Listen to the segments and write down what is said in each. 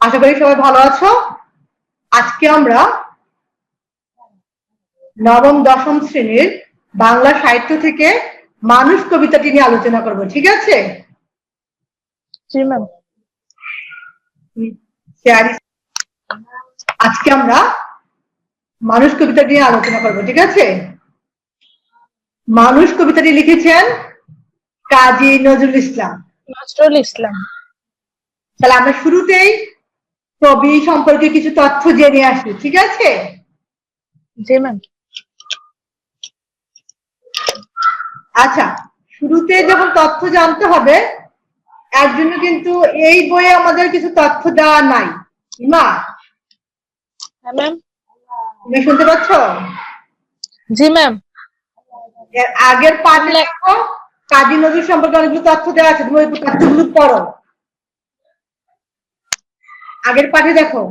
আশা করি সবাই ভালো আছো। আজকে আমরা নবম দশম শ্রেণীর বাংলা সাহিত্য থেকে মানুষ কবিতাটি নিয়ে আলোচনা করব, ঠিক আছে? জি ম্যাম। আজকে আমরা মানুষ কবিতা নিয়ে আলোচনা করব, ঠিক আছে? মানুষ কবিতাটি লিখেছেন কাজী নজরুল ইসলাম। নজরুল ইসলাম। তাহলে আমরা শুরুতেই কবি সম্পর্কে কিছু তথ্য জেনে আসি, ঠিক আছে? জি ম্যাম। আচ্ছা, শুরুতে যখন তথ্য জানতে হবে, এর জন্য কিন্তু এই বইয়ে আমাদের কিছু তথ্য দেওয়া নাই। মা, হ্যাঁ ম্যাম। তুমি শুনতে পাচ্ছ? জি ম্যাম। এর আগের পাঠে দেখো কাজী নজরুল সম্পর্কে অনেকগুলো তথ্য দেওয়া আছে, তুমি ওই তথ্যগুলো পড়ো। আগের পাঠে দেখো।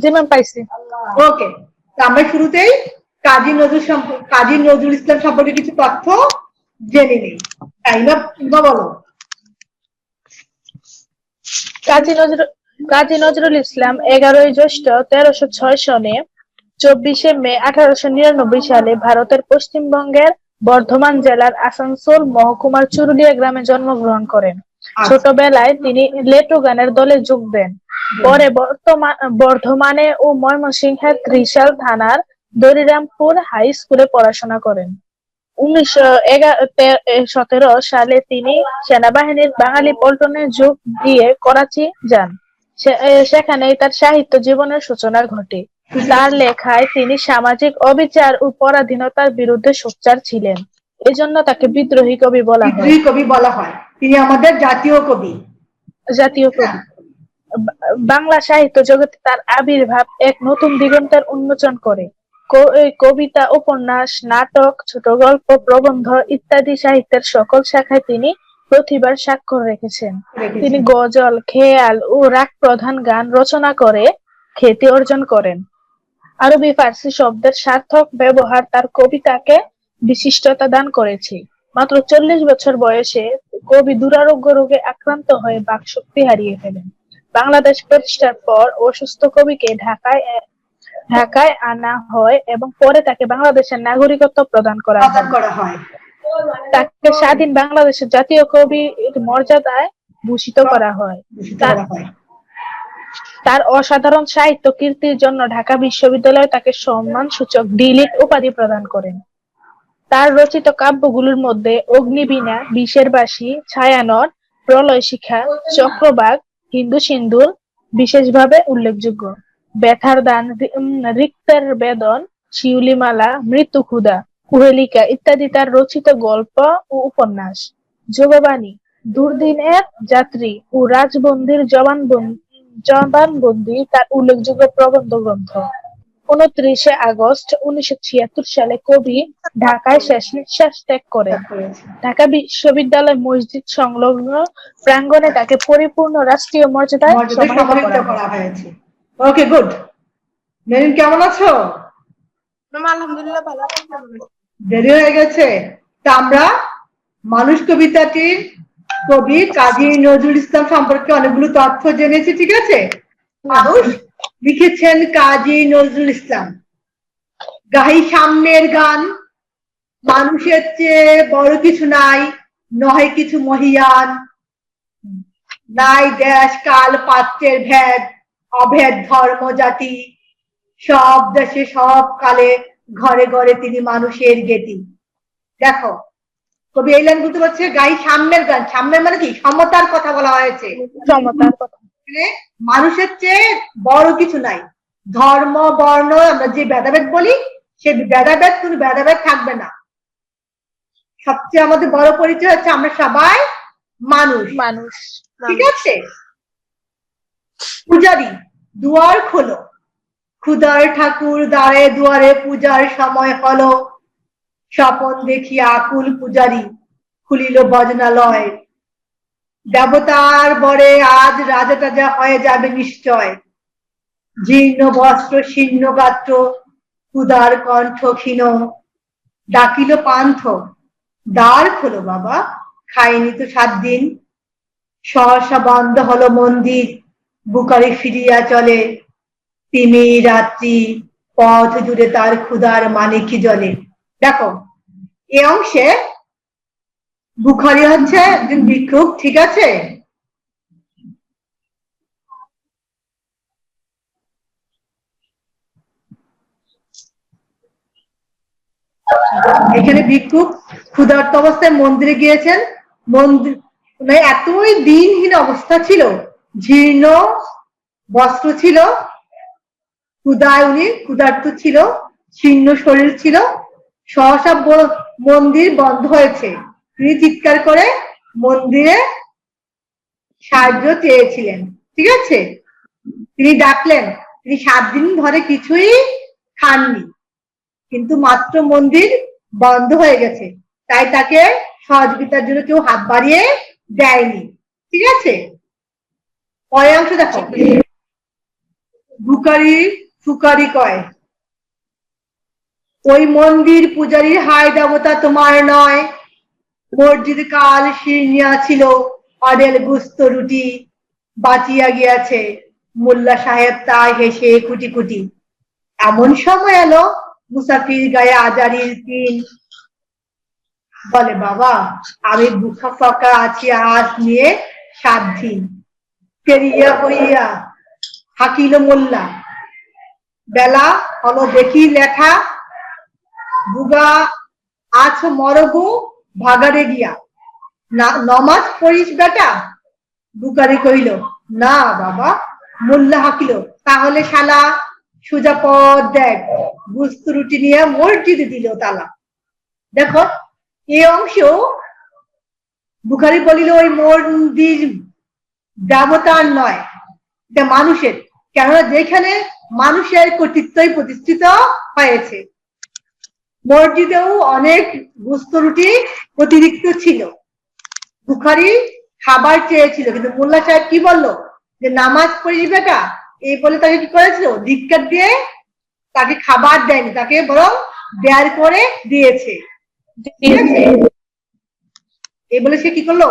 জি ম্যাম, পাইছি। ওকে, আমরা শুরুতেই কাজী নজরুল ইসলাম সম্পর্কে কিছু তথ্য জেনে নিই, তাই না? বলো। কাজী নজরুল ইসলাম 11ই জ্যৈষ্ঠ 1306 সনে 24শে মে 1899 সালে ভারতের পশ্চিমবঙ্গের বর্ধমান জেলার আসানসোল মহকুমার চুরুলিয়া গ্রামে জন্মগ্রহণ করেন। ছোটবেলায় তিনি লেটো গানের দলে যোগ দেন। পরে বর্ধমানে ও ময়মনসিংহের ত্রিশাল থানার দরিরামপুর হাই স্কুলে পড়াশোনা করেন। 1917 সালে তিনি সেনাবাহিনীর বাঙালি পল্টনে যোগ দিয়ে করাচি যান। সেখানেই তার সাহিত্য জীবনের সূচনা ঘটে। তার লেখায় তিনি সামাজিক অবিচার ও পরাধীনতার বিরুদ্ধে সোচ্চার ছিলেন। এজন্য তাকে বিদ্রোহী কবি বলা হয়। বিদ্রোহী কবি বলা হয়। তিনি আমাদের জাতীয় কবি। জাতীয় কবি। বাংলা সাহিত্য জগতে তার আবির্ভাব এক নতুন দিগন্তের উন্মোচন করে। কবিতা, উপন্যাস, নাটক, ছোট গল্প, প্রবন্ধ ইত্যাদি সাহিত্যের সকল শাখায় তিনি প্রতিভার স্বাক্ষর রেখেছেন। তিনি গজল, খেয়াল ও রাগ প্রধান গান রচনা করে খ্যাতি অর্জন করেন। আরবি ফার্সি শব্দের সার্থক ব্যবহার তার কবিতাকে বিশিষ্টতা দান করেছে। মাত্র 40 বছর বয়সে কবি দুরারোগ্য রোগে আক্রান্ত হয়ে বাকশক্তি হারিয়ে ফেলেন। বাংলাদেশ প্রতিষ্ঠার পর অসুস্থ কবিকে ঢাকায় আনা হয় এবং পরে তাকে বাংলাদেশের নাগরিকত্ব প্রদান করা হয়। তাকে স্বাধীন বাংলাদেশের জাতীয় কবির মর্যাদায় ভূষিত করা হয়। তার অসাধারণ সাহিত্য কীর্তির জন্য ঢাকা বিশ্ববিদ্যালয় তাকে সম্মানসূচক ডি.লিট উপাধি প্রদান করেন। তার রচিত কাব্যগুলোর মধ্যে অগ্নিবীণা, বিষের বাঁশি, ছায়ানট, প্রলয় শিখা, চক্রবাক, হিন্দু সিন্দুর বিশেষভাবে উল্লেখযোগ্য। ব্যথার দান, রিক্তের বেদন, শিউলিমালা, মৃত্যু ক্ষুধা, কুহেলিকা ইত্যাদি তার রচিত গল্প ও উপন্যাস। যোগবাণী, দুর্দিনের যাত্রী ও রাজবন্দির জবানবন্দি তার উল্লেখযোগ্য প্রবন্ধ গ্রন্থ। 29শে আগস্ট 1976 সালে কবি ঢাকায় শেষ নিঃশ্বাস ত্যাগ করেন। ঢাকা বিশ্ববিদ্যালয় মসজিদ সংলগ্ন প্রাঙ্গণে তাকে পরিপূর্ণ রাষ্ট্রীয় মর্যাদায় সমাহিত করা হয়েছে। ওকে, গুড। মেরিন, কেমন আছো? আলহামদুলিল্লাহ ভালো আছি। দেরি হয়ে গেছে, তা আমরা মানুষ কবিতাটির কবি কাজী নজরুল ইসলাম সম্পর্কে অনেকগুলো তথ্য জেনেছি, ঠিক আছে? মানুষ লিখেছেন কাজী নজরুল ইসলাম। গাহি সামনের গান, মানুষের চেয়ে বড় কিছু নাই, নয় কিছু মহিয়ান, নাই দেশ কাল পাত্রের ভেদ, অভেদ ধর্ম জাতি, সব দেশে সব কালে ঘরে ঘরে তিনি মানুষের গেতি। দেখো, কবি এই লাইন বলতে পারছে গাই সাম্যের গান। সাম্যের মানে কি? সমতার কথা বলা হয়েছে। সমতার কথা। মানুষের চেয়ে বড় কিছু নাই, ধর্ম বর্ণ আমরা যে ভেদাভেদ বলি সে ভেদাভেদ কোনো ভেদাভেদ থাকবে না। সবচেয়ে আমাদের বড় পরিচয় হচ্ছে আমরা সবাই মানুষ। ঠিক আছে? পূজারি, দুয়ার খোলো, ক্ষুধার ঠাকুর দ্বারে দুয়ারে পূজার সময় হলো, স্বপন দেখিয়া আকুল পূজারি খুলিল ভজনালয়, দেবতার বরে আজ রাজা টাজা হয়ে যাবে নিশ্চয়, জীর্ণ বস্ত্র শীর্ণ গাত্র ক্ষুধার কণ্ঠ ক্ষীণ, ডাকিল পান্থ, দ্বার খোলো বাবা, খাইনি তো 7 দিন, সহসা বন্ধ হলো মন্দির, বুখারী ফিরিয়া চলে, তিমি রাত্রি পথ জুড়ে তার ক্ষুধার মানিকি জলে। দেখো এই অংশে বুখারী হচ্ছে একজন ভিক্ষুক, ঠিক আছে? এখানে ভিক্ষুক ক্ষুধার্ত অবস্থায় মন্দিরে গিয়েছেন। মন্দির মানে এতই দিনহীন অবস্থা ছিল, জীর্ণ বস্ত্র ছিল, ক্ষুধায় উনি ক্ষুধার্ত ছিল, ছিন্ন শরীর ছিল। সহসা মন্দির বন্ধ হয়েছে, তিনি চিৎকার করে মন্দিরে সাহায্য চেয়েছিলেন, ঠিক আছে? তিনি ডাকলেন, তিনি 7 দিন ধরে কিছুই খাননি, কিন্তু মাত্র মন্দির বন্ধ হয়ে গেছে, তাই তাকে সহযোগিতার জন্য কেউ হাত বাড়িয়ে দেয়নি, ঠিক আছে? পরের অংশ দেখো, বুখারী ফুকারি কয়, ওই মন্দির পূজারীর হায় দেবতা তোমার নয়, মসজিদ কাল শিরনিয়া ছিল, অডেল গুস্ত রুটি বাঁচিয়া গিয়াছে, মোল্লা সাহেব তাই হেসে কুটি কুটি। এমন সময় এলো মুসাফির গায়ে আজারির দিন, বলে বাবা আমি বুখা ফাঁকা আছি আজ নিয়ে 7 দিন। ফেরিয়া হইয়া হাকিল মোল্লা, বেলা হলো দেখি লেখা, বুগা আছ মরগু ভাগারে গিয়া, নমাজ পড়িস বেটা? বুখারী কহিল, না বাবা। মোল্লা হাকিল, তাহলে শালা সোজা পথ দেখ, গুস্ত রুটি নিয়ে মসজিদে দিল তালা। দেখো এই অংশ বুখারী বলিল ওই মন্দির দেবতার নয়, এটা মানুষের, কেননা যেখানে মানুষের কর্তৃত্বই প্রতিষ্ঠিত হয়েছে। মসজিদেও অনেক গুস্ত রুটি অতিরিক্ত ছিল, বুখারী খাবার চেয়েছিল, কিন্তু মোল্লা সাহেব কি বললো যে নামাজ পড়িস বেটা, এই বলে তাকে কি করেছিল, ধিক্কার দিয়ে তাকে খাবার দেয়নি, তাকে বরং বের করে দিয়েছে, ঠিক আছে? এই বলে সে কি করলো,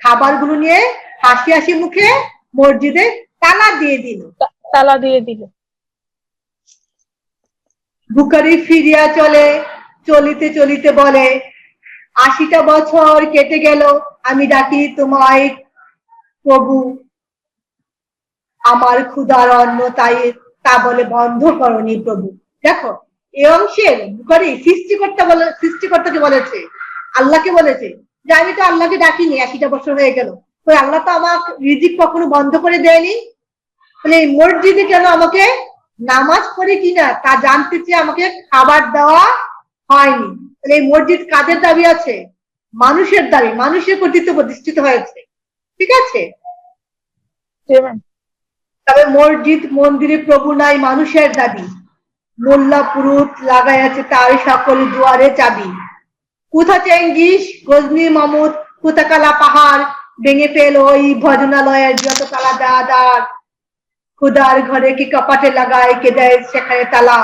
খাবারগুলো নিয়ে হাসি হাসি মুখে মসজিদে তালা দিয়ে দিল। বুখারী ফিরিয়া চলে, চলিতে চলিতে বলে, 80টা বছর কেটে গেল, আমি ডাকি তোমায় প্রভু, আমার ক্ষুধার অন্ন তাই তা বলে বন্ধ করনি প্রভু। দেখো এই অংশের বুখারী সৃষ্টিকর্তাকে বলেছে, আল্লাহকে বলেছে যে আমি তো আল্লাহকে ডাকিনি, 80টা বছর হয়ে গেল, তো আল্লাহ তো আমার রিজিক কখনো বন্ধ করে দেয়নি, তাহলে এই মসজিদে কেন আমাকে নামাজ পড়ে কিনা তা জানতে চেয়ে আমাকে খাবার দেওয়া হয়নি? তাহলে এই মসজিদ কাদের দাবি আছে? মানুষের দাবি, মানুষের কর্তৃত্ব প্রতিষ্ঠিত হয়েছে, ঠিক আছে? তবে মসজিদ মন্দিরে প্রভু নাই মানুষের দাবি, মোল্লা পুরুত লাগাইয়াছে তার সকল দুয়ারে চাবি। কোথা চেঙ্গিস গজনী মামুদ, কোথা কালা পাহাড়, ভেঙে ফেল ওই ভজনালয়ের যত তালা দাদার, খুদার ঘরে কি কপাটে লাগায় কে দেয় সেখানে তালা,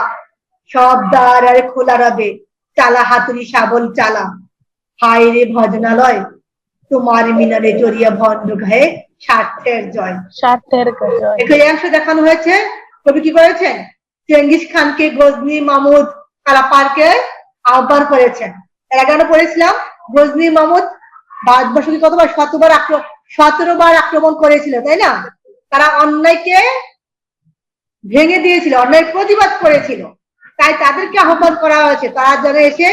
সব দ্বার আর খোলা রবে, চালা হাতুড়ি শাবল চালা, হায় রে ভজনালয় তোমার মিনারে জড়িয়া ভণ্ড গায়ে স্বার্থের জয়। এখানে অংশ দেখানো হয়েছে কবি কি করেছেন, চেঙ্গিস খানকে গজনী মামুদ কালাপাড়কে আহ্বান করেছেন। এর আগে আমরা পড়েছিলাম গজনী মামুদ ভারতবর্ষকে কতবার 17বার আক্রমণ করেছিল, তাই না? তারা অন্যায়কে ভেঙে দিয়েছিল, অন্যায় প্রতিবাদ করেছিল, তাই তাদেরকে আহ্বান করা হয়েছে, তারা যেন এসে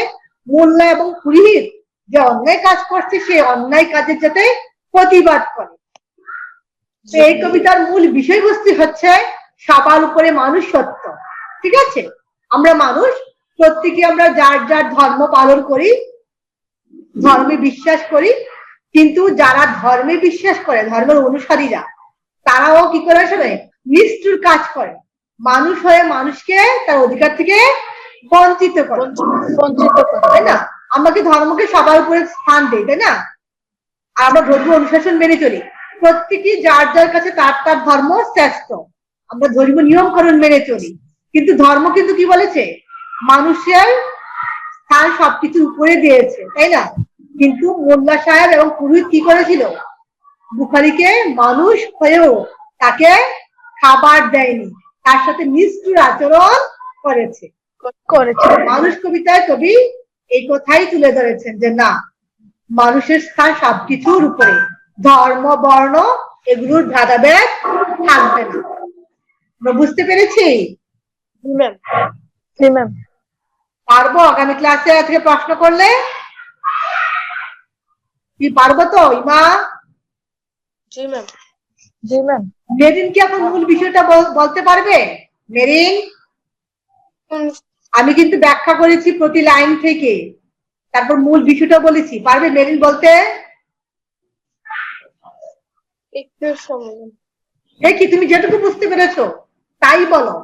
মোল্লা এবং পুরোহিত যে অন্যায় কাজ করছে সেই অন্যায় কাজের যাতে প্রতিবাদ করে। এই কবিতার মূল বিষয়বস্তু হচ্ছে সবার উপরে মানুষ সত্য, ঠিক আছে? আমরা মানুষ, প্রত্যেকে আমরা যার যার ধর্ম পালন করি, ধর্মে বিশ্বাস করি, কিন্তু যারা ধর্মে বিশ্বাস করে, ধর্মের অনুসারীরা, তারাও কি করে আসলে নিষ্ঠুর কাজ করে, মানুষ হয়ে মানুষকে তার অধিকার থেকে বঞ্চিত করে, তাই না? আমাকে ধর্মকে সবার উপরে স্থান দেয়, তাই না? আর আমরা ধর্মীয় অনুশাসন মেনে চলি, প্রত্যেকেই যার যার কাছে তার তার ধর্ম শ্রেষ্ঠ, আমরা ধর্মীয় নিয়ম কানুন মেনে চলি, কিন্তু ধর্ম কিন্তু কি বলেছে, মানুষের স্থান সবকিছুর উপরে দিয়েছে, তাই না? কিন্তু মোল্লা সাহেব এবং পুরোহিত কি করেছিল, বুখারীকে মানুষ হয়েও তাকে খাবার দেয়নি, তার সাথে নিষ্ঠুর আচরণ করেছে। মানুষ কবিতায় কবি এই কথাই তুলে ধরেছেন যে না, মানুষের স্থান সবকিছুর উপরে, ধর্ম বর্ণ এগুলোর ভেদাভেদ থাকবে না। আমরা বুঝতে পেরেছি? পারবো আগামী ক্লাসে আজকে প্রশ্ন করলে? কি পারবো তো ইমা? জি ম্যাম। মেরিন কি এখন মূল বিষয়টা বলতে পারবে? মেরিন, আমি কিন্তু ব্যাখ্যা করেছি প্রতি লাইন থেকে, তারপর মূল বিষয়টা বলেছি। পারবে মেরিন বলতে? একটু সময়। কি তুমি যেটুকু বুঝতে পেরেছো তাই বলো।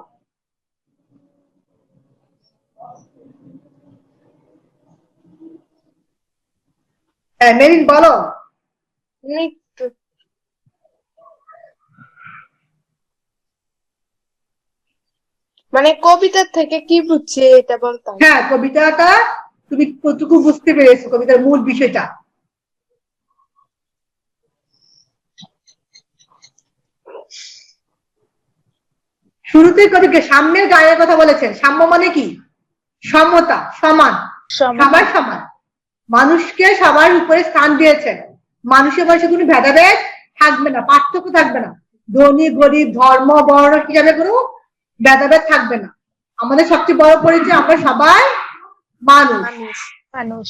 হ্যাঁ মেরিন বলো। মানে কবিতার থেকে কি বুঝছে এটা বলতাম। হ্যাঁ, কবিতাটা তুমি কতটুকু বুঝতে পেরেছো, কবিতার মূল বিষয়টা? শুরুতে কবিকে সাম্যের গায়ের কথা বলেছেন। সাম্য মানে কি? সমতা, সমান, সবার সমান, মানুষকে সবার উপরে স্থান দিয়েছেন। মানুষের বয়সে কোনো ভেদাভেদ থাকবে না, পার্থক্য থাকবে না, ধনী গরিব ধর্ম বর্ণ হিসাবে কোনো ভেদাভেদ থাকবে না। আমাদের সবচেয়ে বড় পরিচয় আমরা সবাই মানুষ।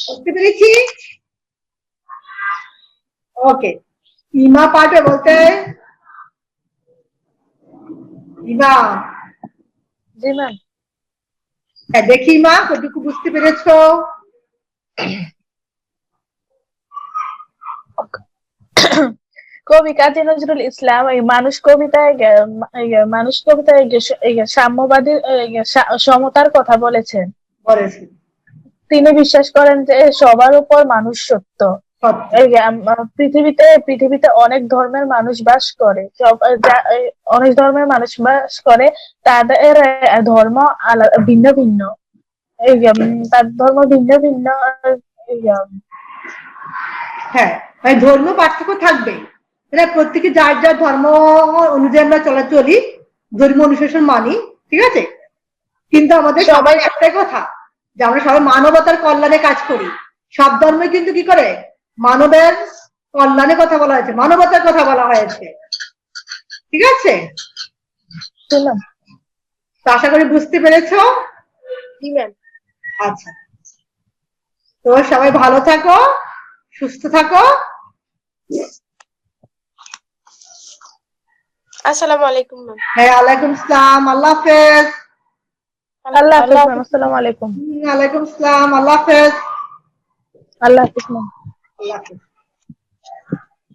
বুঝতে পেরেছি? ওকে, ইমা পারবে বলতে? ইমা? জি ম্যাম। হ্যাঁ দেখি মা কতটুকু বুঝতে পেরেছো? কবি কাজী নজরুল ইসলাম এই মানুষ কবিতায় সাম্যবাদী সমতার কথা বলেছেন। তিনি বিশ্বাস করেন যে সবার উপর মানুষ সত্য। পৃথিবীতে অনেক ধর্মের মানুষ বাস করে, অনেক ধর্মের মানুষ বাস করে, তাদের ধর্ম ভিন্ন ভিন্ন, তার ধর্ম ভিন্ন ভিন্ন। হ্যাঁ, মানে ধর্মীয় পার্থক্য থাকবে, প্রত্যেকে যার যার ধর্ম অনুযায়ী আমরা চলাচলি, ধর্মীয় অনুশাসন মানি, ঠিক আছে। কিন্তু আমাদের সবাই একটাই কথা, যে আমরা সবাই মানবতার কল্যাণে কাজ করি। সব ধর্মে কিন্তু কি করে মানবের কল্যাণে কথা বলা হয়েছে, মানবতার কথা বলা হয়েছে, ঠিক আছে। তো আশা করি বুঝতে পেরেছো? আচ্ছা, তো সবাই ভালো থাকো, সুস্থ থাকো। আসসালামু আলাইকুম। হ্যাঁ ওয়ালাইকুম আসসালাম, আল্লাহ হাফেজ। আল্লাহ হাফেজ। আসসালামু আলাইকুম। ওয়ালাইকুম আসসালাম, আল্লাহ হাফেজ। আল্লাহ হাফেজ। আল্লাহ হাফেজ।